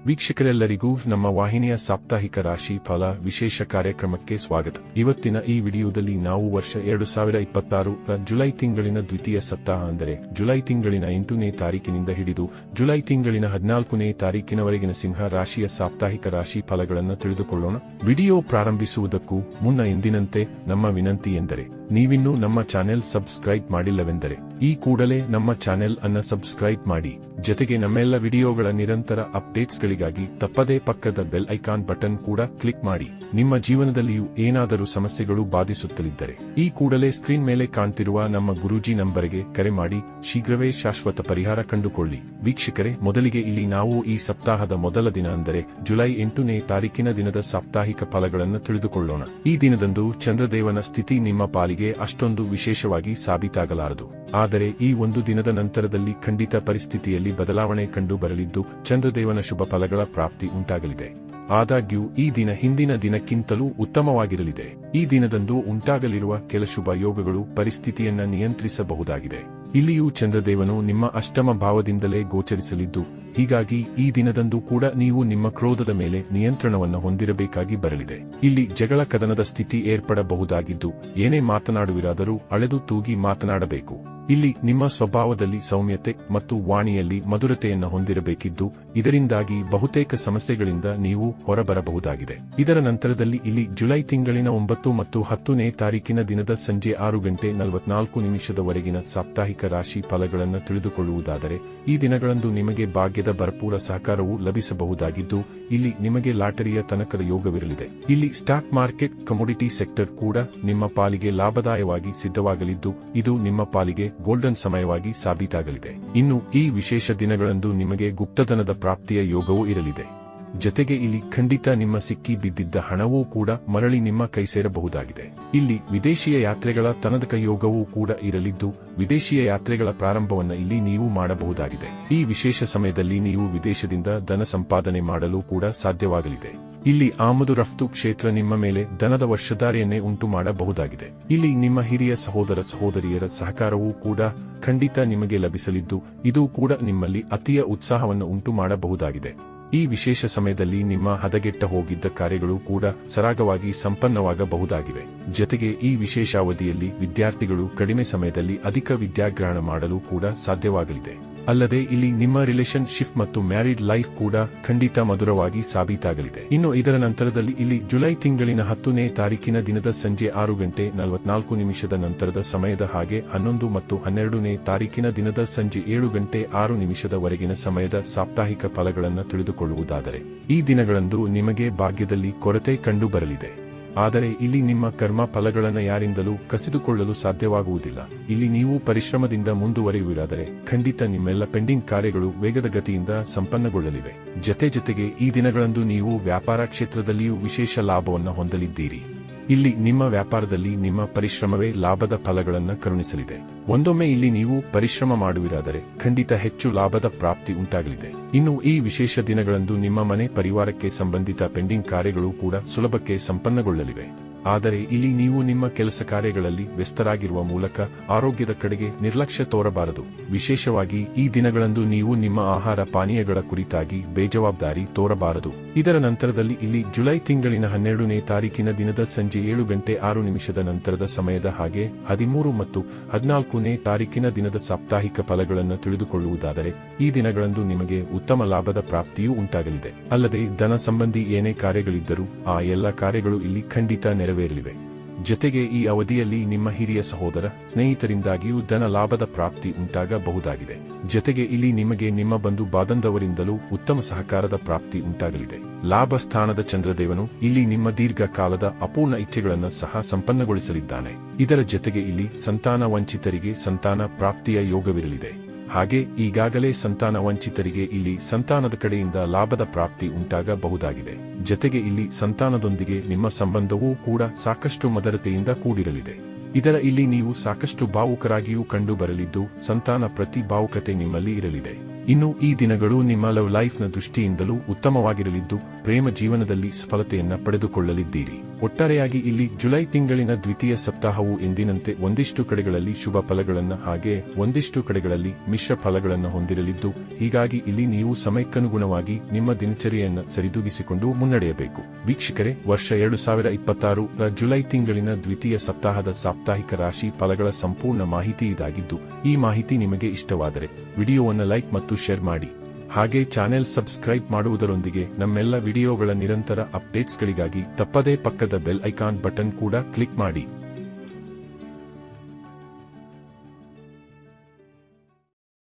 ವೀಕ್ಷಕರೆಲ್ಲರಿಗೂ ನಮ್ಮ ವಾಹಿನಿಯ ಸಾಪ್ತಾಹಿಕ ರಾಶಿ ಫಲ ವಿಶೇಷ ಕಾರ್ಯಕ್ರಮಕ್ಕೆ ಸ್ವಾಗತ. ಇವತ್ತಿನ ಈ ವಿಡಿಯೋದಲ್ಲಿ ನಾವು ವರ್ಷ 2026 ರ ಜುಲೈ ತಿಂಗಳಿನ ದ್ವಿತೀಯ ಸಪ್ತಾಹ ಅಂದರೆ ಜುಲೈ ತಿಂಗಳಿನ 8ನೇ ತಾರೀಕಿನಿಂದ ಹಿಡಿದು ಜುಲೈ ತಿಂಗಳಿನ 14ನೇ ತಾರೀಕಿನವರೆಗಿನ ಸಿಂಹ ರಾಶಿಯ ಸಾಪ್ತಾಹಿಕ ರಾಶಿ ಫಲಗಳನ್ನು ತಿಳಿದುಕೊಳ್ಳೋಣ. ವಿಡಿಯೋ ಪ್ರಾರಂಭಿಸುವುದಕ್ಕೂ ಮುನ್ನ ಎಂದಿನಂತೆ ನಮ್ಮ ವಿನಂತಿ ಎಂದರೆ ನೀವಿನ್ನೂ ನಮ್ಮ ಚಾನೆಲ್ ಸಬ್ಸ್ಕ್ರೈಬ್ ಮಾಡಿಲ್ಲವೆಂದರೆ ಈ ಕೂಡಲೇ ನಮ್ಮ ಚಾನೆಲ್ ಅನ್ನು ಸಬ್ಸ್ಕ್ರೈಬ್ ಮಾಡಿ, ಜೊತೆಗೆ ನಮ್ಮೆಲ್ಲ ವಿಡಿಯೋಗಳ ನಿರಂತರ ಅಪ್ಡೇಟ್ಸ್ಗಳಿಗಾಗಿ ತಪ್ಪದೇ ಪಕ್ಕದ ಬೆಲ್ ಐಕಾನ್ ಬಟನ್ ಕೂಡ ಕ್ಲಿಕ್ ಮಾಡಿ. ನಿಮ್ಮ ಜೀವನದಲ್ಲಿಯೂ ಏನಾದರೂ ಸಮಸ್ಯೆಗಳು ಬಾಧಿಸುತ್ತಲಿದ್ದರೆ ಈ ಕೂಡಲೇ ಸ್ಕ್ರೀನ್ ಮೇಲೆ ಕಾಣ್ತಿರುವ ನಮ್ಮ ಗುರೂಜಿ ನಂಬರ್ಗೆ ಕರೆ ಮಾಡಿ ಶೀಘ್ರವೇ ಶಾಶ್ವತ ಪರಿಹಾರ ಕಂಡುಕೊಳ್ಳಿ. ವೀಕ್ಷಕರೇ, ಮೊದಲಿಗೆ ಇಲ್ಲಿ ನಾವು ಈ ಸಪ್ತಾಹದ ಮೊದಲ ದಿನ ಅಂದರೆ ಜುಲೈ 8ನೇ ತಾರೀಕಿನ ದಿನದ ಸಾಪ್ತಾಹಿಕ ಫಲಗಳನ್ನು ತಿಳಿದುಕೊಳ್ಳೋಣ. ಈ ದಿನದಂದು ಚಂದ್ರದೇವನ ಸ್ಥಿತಿ ನಿಮ್ಮ ಪಾಲಿಗೆ ಅಷ್ಟೊಂದು ವಿಶೇಷವಾಗಿ ಸಾಬೀತಾಗಲಾರದು. ಆದರೆ ಈ ಒಂದು ದಿನದ ನಂತರದಲ್ಲಿ ಖಂಡಿತ ಪರಿಸ್ಥಿತಿಯಲ್ಲಿ ಬದಲಾವಣೆ ಕಂಡು ಬರಲಿದ್ದು ಚಂದ್ರದೇವನ ಶುಭ ಫಲಗಳ ಪ್ರಾಪ್ತಿ ಉಂಟಾಗಲಿದೆ. ಆದಾಗ್ಯೂ ಈ ದಿನ ಹಿಂದಿನ ದಿನಕ್ಕಿಂತಲೂ ಉತ್ತಮವಾಗಿರಲಿದೆ. ಈ ದಿನದಂದು ಉಂಟಾಗಲಿರುವ ಕೆಲ ಶುಭ ಯೋಗಗಳು ಪರಿಸ್ಥಿತಿಯನ್ನ ನಿಯಂತ್ರಿಸಬಹುದಾಗಿದೆ. ಇಲ್ಲಿಯೂ ಚಂದ್ರದೇವನು ನಿಮ್ಮ ಅಷ್ಟಮ ಭಾವದಿಂದಲೇ ಗೋಚರಿಸಲಿದ್ದು, ಹೀಗಾಗಿ ಈ ದಿನದಂದು ಕೂಡ ನೀವು ನಿಮ್ಮ ಕ್ರೋಧದ ಮೇಲೆ ನಿಯಂತ್ರಣವನ್ನು ಹೊಂದಿರಬೇಕಾಗಿ ಬರಲಿದೆ. ಇಲ್ಲಿ ಜಗಳ ಕದನದ ಸ್ಥಿತಿ ಏರ್ಪಡಬಹುದಾಗಿದ್ದು, ಏನೇ ಮಾತನಾಡುವಿರಾದರೂ ಅಳೆದು ತೂಗಿ ಮಾತನಾಡಬೇಕು. ಇಲ್ಲಿ ನಿಮ್ಮ ಸ್ವಭಾವದಲ್ಲಿ ಸೌಮ್ಯತೆ ಮತ್ತು ವಾಣಿಯಲ್ಲಿ ಮಧುರತೆಯನ್ನು ಹೊಂದಿರಬೇಕಿದ್ದು, ಇದರಿಂದಾಗಿ ಬಹುತೇಕ ಸಮಸ್ಯೆಗಳಿಂದ ನೀವು ಹೊರಬರಬಹುದಾಗಿದೆ. ಇದರ ನಂತರದಲ್ಲಿ ಇಲ್ಲಿ ಜುಲೈ ತಿಂಗಳಿನ 9 ಮತ್ತು 10ನೇ ತಾರೀಕಿನ ದಿನದ ಸಂಜೆ 6:44 ಸಾಪ್ತಾಹಿಕ ರಾಶಿ ಫಲಗಳನ್ನು ತಿಳಿದುಕೊಳ್ಳುವುದಾದರೆ, ಈ ದಿನಗಳಂದು ನಿಮಗೆ ಭಾಗ್ಯದ ಭರಪೂರ ಸಹಕಾರವು ಲಭಿಸಬಹುದಾಗಿದ್ದು, ಇಲ್ಲಿ ನಿಮಗೆ ಲಾಟರಿಯ ತನಕದ ಯೋಗವಿರಲಿದೆ. ಇಲ್ಲಿ ಸ್ಟಾಕ್ ಮಾರ್ಕೆಟ್, ಕಮೋಡಿಟಿ ಸೆಕ್ಟರ್ ಕೂಡ ನಿಮ್ಮ ಪಾಲಿಗೆ ಲಾಭದಾಯವಾಗಿ ಸಿದ್ಧವಾಗಲಿದ್ದು, ಇದು ನಿಮ್ಮ ಪಾಲಿಗೆ ಗೋಲ್ಡನ್ ಸಮಯವಾಗಿ ಸಾಬೀತಾಗಲಿದೆ. ಇನ್ನು ಈ ವಿಶೇಷ ದಿನಗಳಂದು ನಿಮಗೆ ಗುಪ್ತಧನದ ಪ್ರಾಪ್ತಿಯ ಯೋಗವೂ ಇರಲಿದೆ. ಜತೆಗೆ ಇಲ್ಲಿ ಖಂಡಿತ ನಿಮ್ಮ ಸಿಕ್ಕಿ ಬಿದ್ದಿದ್ದ ಹಣವೂ ಕೂಡ ಮರಳಿ ನಿಮ್ಮ ಕೈ ಸೇರಬಹುದಾಗಿದೆ. ಇಲ್ಲಿ ವಿದೇಶೀಯ ಯಾತ್ರೆಗಳ ತನಕ ಯೋಗವೂ ಕೂಡ ಇರಲಿದ್ದು, ವಿದೇಶೀಯ ಯಾತ್ರೆಗಳ ಪ್ರಾರಂಭವನ್ನು ಇಲ್ಲಿ ನೀವು ಮಾಡಬಹುದಾಗಿದೆ. ಈ ವಿಶೇಷ ಸಮಯದಲ್ಲಿ ನೀವು ವಿದೇಶದಿಂದ ಧನ ಸಂಪಾದನೆ ಮಾಡಲು ಕೂಡ ಸಾಧ್ಯವಾಗಲಿದೆ. ಇಲ್ಲಿ ಆಮದು ರಫ್ತು ಕ್ಷೇತ್ರ ನಿಮ್ಮ ಮೇಲೆ ಧನದ ವರ್ಷಧಾರೆಯನ್ನೇ ಉಂಟು ಮಾಡಬಹುದಾಗಿದೆ. ಇಲ್ಲಿ ನಿಮ್ಮ ಹಿರಿಯ ಸಹೋದರ ಸಹೋದರಿಯರ ಸಹಕಾರವೂ ಕೂಡ ಖಂಡಿತ ನಿಮಗೆ ಲಭಿಸಲಿದ್ದು, ಇದು ಕೂಡ ನಿಮ್ಮಲ್ಲಿ ಅತಿಯ ಉತ್ಸಾಹವನ್ನು ಉಂಟು ಮಾಡಬಹುದಾಗಿದೆ. ಈ ವಿಶೇಷ ಸಮಯದಲ್ಲಿ ನಿಮ್ಮ ಹದಗೆಟ್ಟ ಹೋಗಿದ್ದ ಕಾರ್ಯಗಳು ಕೂಡ ಸರಾಗವಾಗಿ ಸಂಪನ್ನವಾಗಬಹುದಾಗಿವೆ. ಜತೆಗೆ ಈ ವಿಶೇಷ ಅವಧಿಯಲ್ಲಿ ವಿದ್ಯಾರ್ಥಿಗಳು ಕಡಿಮೆ ಸಮಯದಲ್ಲಿ ಅಧಿಕ ವಿದ್ಯಾಗ್ರಹಣ ಮಾಡಲು ಕೂಡ ಸಾಧ್ಯವಾಗಲಿದೆ. ಅಲ್ಲದೆ ಇಲ್ಲಿ ನಿಮ್ಮ ರಿಲೇಶನ್ಶಿಪ್ ಮತ್ತು ಮ್ಯಾರಿಡ್ ಲೈಫ್ ಕೂಡ ಖಂಡಿತ ಮಧುರವಾಗಿ ಸಾಬೀತಾಗಲಿದೆ. ಇನ್ನು ಇದರ ನಂತರದಲ್ಲಿ ಇಲ್ಲಿ ಜುಲೈ ತಿಂಗಳಿನ 10ನೇ ತಾರೀಕಿನ ದಿನದ ಸಂಜೆ 6:44 ನಂತರದ ಸಮಯದ ಹಾಗೆ 11 ಮತ್ತು 12ನೇ ತಾರೀಕಿನ ದಿನದ ಸಂಜೆ 7:06 ಸಮಯದ ಸಾಪ್ತಾಹಿಕ ಫಲಗಳನ್ನು ತಿಳಿದುಕೊಳ್ಳುವುದಾದರೆ, ಈ ದಿನಗಳಂದು ನಿಮಗೆ ಭಾಗ್ಯದಲ್ಲಿ ಕೊರತೆ ಕಂಡು ಬರಲಿದೆ. ಆದರೆ ಇಲ್ಲಿ ನಿಮ್ಮ ಕರ್ಮ ಫಲಗಳನ್ನು ಯಾರಿಂದಲೂ ಕಸಿದುಕೊಳ್ಳಲು ಸಾಧ್ಯವಾಗುವುದಿಲ್ಲ. ಇಲ್ಲಿ ನೀವು ಪರಿಶ್ರಮದಿಂದ ಮುಂದುವರಿಯುವಿರಾದರೆ ಖಂಡಿತ ನಿಮ್ಮೆಲ್ಲ ಪೆಂಡಿಂಗ್ ಕಾರ್ಯಗಳು ವೇಗದ ಗತಿಯಿಂದ ಸಂಪನ್ನಗೊಳ್ಳಲಿವೆ. ಜತೆಗೆ ಈ ದಿನಗಳಂದು ನೀವು ವ್ಯಾಪಾರ ಕ್ಷೇತ್ರದಲ್ಲಿಯೂ ವಿಶೇಷ ಲಾಭವನ್ನು ಹೊಂದಲಿದ್ದೀರಿ. ಇಲ್ಲಿ ನಿಮ್ಮ ವ್ಯಾಪಾರದಲ್ಲಿ ನಿಮ್ಮ ಪರಿಶ್ರಮವೇ ಲಾಭದ ಫಲಗಳನ್ನು ಕರುಣಿಸಲಿದೆ. ಒಂದೊಮ್ಮೆ ಇಲ್ಲಿ ನೀವು ಪರಿಶ್ರಮ ಮಾಡುವಿರಾದರೆ ಖಂಡಿತ ಹೆಚ್ಚು ಲಾಭದ ಪ್ರಾಪ್ತಿ ಉಂಟಾಗಲಿದೆ. ಇನ್ನು ಈ ವಿಶೇಷ ದಿನಗಳಂದು ನಿಮ್ಮ ಮನೆ ಪರಿವಾರಕ್ಕೆ ಸಂಬಂಧಿತ ಪೆಂಡಿಂಗ್ ಕಾರ್ಯಗಳು ಕೂಡ ಸುಲಭಕ್ಕೆ ಸಂಪನ್ನಗೊಳ್ಳಲಿವೆ. ಆದರೆ ಇಲ್ಲಿ ನೀವು ನಿಮ್ಮ ಕೆಲಸ ಕಾರ್ಯಗಳಲ್ಲಿ ವ್ಯಸ್ತರಾಗಿರುವ ಮೂಲಕ ಆರೋಗ್ಯದ ಕಡೆಗೆ ನಿರ್ಲಕ್ಷ್ಯ ತೋರಬಾರದು. ವಿಶೇಷವಾಗಿ ಈ ದಿನಗಳಂದು ನೀವು ನಿಮ್ಮ ಆಹಾರ ಪಾನೀಯಗಳ ಕುರಿತಾಗಿ ಬೇಜವಾಬ್ದಾರಿ ತೋರಬಾರದು. ಇದರ ನಂತರದಲ್ಲಿ ಇಲ್ಲಿ ಜುಲೈ ತಿಂಗಳಿನ 12ನೇ ತಾರೀಕಿನ ದಿನದ ಸಂಜೆ 7:06 ನಂತರದ ಸಮಯದ ಹಾಗೆ 13 ಮತ್ತು 14ನೇ ತಾರೀಕಿನ ದಿನದ ಸಾಪ್ತಾಹಿಕ ಫಲಗಳನ್ನು ತಿಳಿದುಕೊಳ್ಳುವುದಾದರೆ, ಈ ದಿನಗಳಂದು ನಿಮಗೆ ಉತ್ತಮ ಲಾಭದ ಪ್ರಾಪ್ತಿಯೂ ಉಂಟಾಗಲಿದೆ. ಅಲ್ಲದೆ ಧನ ಸಂಬಂಧಿ ಏನೇ ಕಾರ್ಯಗಳಿದ್ದರೂ ಆ ಎಲ್ಲ ಕಾರ್ಯಗಳು ಇಲ್ಲಿ ಖಂಡಿತ ನೆರವೇರಲಿವೆ. ಜತೆಗೆ ಈ ಅವಧಿಯಲ್ಲಿ ನಿಮ್ಮ ಹಿರಿಯ ಸಹೋದರ ಸ್ನೇಹಿತರಿಂದಾಗಿಯೂ ಧನ ಲಾಭದ ಪ್ರಾಪ್ತಿ ಉಂಟಾಗಬಹುದಾಗಿದೆ. ಜತೆಗೆ ಇಲ್ಲಿ ನಿಮಗೆ ನಿಮ್ಮ ಬಂಧು ಬಾಂಧವರಿಂದಲೂ ಉತ್ತಮ ಸಹಕಾರದ ಪ್ರಾಪ್ತಿ ಉಂಟಾಗಲಿದೆ. ಲಾಭ ಸ್ಥಾನದ ಚಂದ್ರದೇವನು ಇಲ್ಲಿ ನಿಮ್ಮ ದೀರ್ಘಕಾಲದ ಅಪೂರ್ಣ ಇಚ್ಛೆಗಳನ್ನು ಸಹ ಸಂಪನ್ನಗೊಳಿಸಲಿದ್ದಾನೆ. ಇದರ ಜತೆಗೆ ಇಲ್ಲಿ ಸಂತಾನ ವಂಚಿತರಿಗೆ ಸಂತಾನ ಪ್ರಾಪ್ತಿಯ ಯೋಗವಿರಲಿದೆ. ಹಾಗೆ ಈಗಾಗಲೇ ಸಂತಾನ ವಂಚಿತರಿಗೆ ಇಲ್ಲಿ ಸಂತಾನದ ಕಡೆಯಿಂದ ಲಾಭದ ಪ್ರಾಪ್ತಿ ಉಂಟಾಗಬಹುದಾಗಿದೆ. ಜತೆಗೆ ಇಲ್ಲಿ ಸಂತಾನದೊಂದಿಗೆ ನಿಮ್ಮ ಸಂಬಂಧವೂ ಕೂಡ ಸಾಕಷ್ಟು ಮಧುರತೆಯಿಂದ ಕೂಡಿರಲಿದೆ. ಇದರ ಇಲ್ಲಿ ನೀವು ಸಾಕಷ್ಟು ಭಾವುಕರಾಗಿಯೂ ಕಂಡು ಬರಲಿದ್ದು, ಸಂತಾನ ಪ್ರತಿ ಭಾವುಕತೆ ನಿಮ್ಮಲ್ಲಿ ಇರಲಿದೆ. ಇನ್ನು ಈ ದಿನಗಳು ನಿಮ್ಮ ಲವ್ ಲೈಫ್ನ ದೃಷ್ಟಿಯಿಂದಲೂ ಉತ್ತಮವಾಗಿರಲಿದ್ದು, ಪ್ರೇಮ ಜೀವನದಲ್ಲಿ ಸಫಲತೆಯನ್ನ ಪಡೆದುಕೊಳ್ಳಲಿದ್ದೀರಿ. ಒಟ್ಟಾರೆಯಾಗಿ ಇಲ್ಲಿ ಜುಲೈ ತಿಂಗಳಿನ ದ್ವಿತೀಯ ಸಪ್ತಾಹವು ಎಂದಿನಂತೆ ಒಂದಿಷ್ಟು ಕಡೆಗಳಲ್ಲಿ ಶುಭ ಫಲಗಳನ್ನು ಹಾಗೆ ಒಂದಿಷ್ಟು ಕಡೆಗಳಲ್ಲಿ ಮಿಶ್ರ ಫಲಗಳನ್ನು ಹೊಂದಿರಲಿದ್ದು, ಹೀಗಾಗಿ ಇಲ್ಲಿ ನೀವು ಸಮಯಕ್ಕನುಗುಣವಾಗಿ ನಿಮ್ಮ ದಿನಚರಿಯನ್ನು ಸರಿದೂಗಿಸಿಕೊಂಡು ಮುನ್ನಡೆಯಬೇಕು. ವೀಕ್ಷಕರೇ, ವರ್ಷ 2026 ರ ಜುಲೈ ತಿಂಗಳಿನ ದ್ವಿತೀಯ ಸಪ್ತಾಹದ ಸಾಪ್ತಾಹಿಕ ರಾಶಿ ಫಲಗಳ ಸಂಪೂರ್ಣ ಮಾಹಿತಿ ಇದಾಗಿದ್ದು, ಈ ಮಾಹಿತಿ ನಿಮಗೆ ಇಷ್ಟವಾದರೆ ವಿಡಿಯೋವನ್ನು ಲೈಕ್ ಮತ್ತು ಶೇರ್ ಮಾಡಿ. ಹಾಗೆ ಚಾನೆಲ್ ಸಬ್ಸ್ಕ್ರೈಬ್ ಮಾಡುವುದರೊಂದಿಗೆ ನಮ್ಮೆಲ್ಲ ವಿಡಿಯೋಗಳ ನಿರಂತರ ಅಪ್ಡೇಟ್ಸ್ಗಳಿಗಾಗಿ ತಪ್ಪದೇ ಪಕ್ಕದ ಬೆಲ್ ಐಕಾನ್ ಬಟನ್ ಕೂಡ ಕ್ಲಿಕ್ ಮಾಡಿ.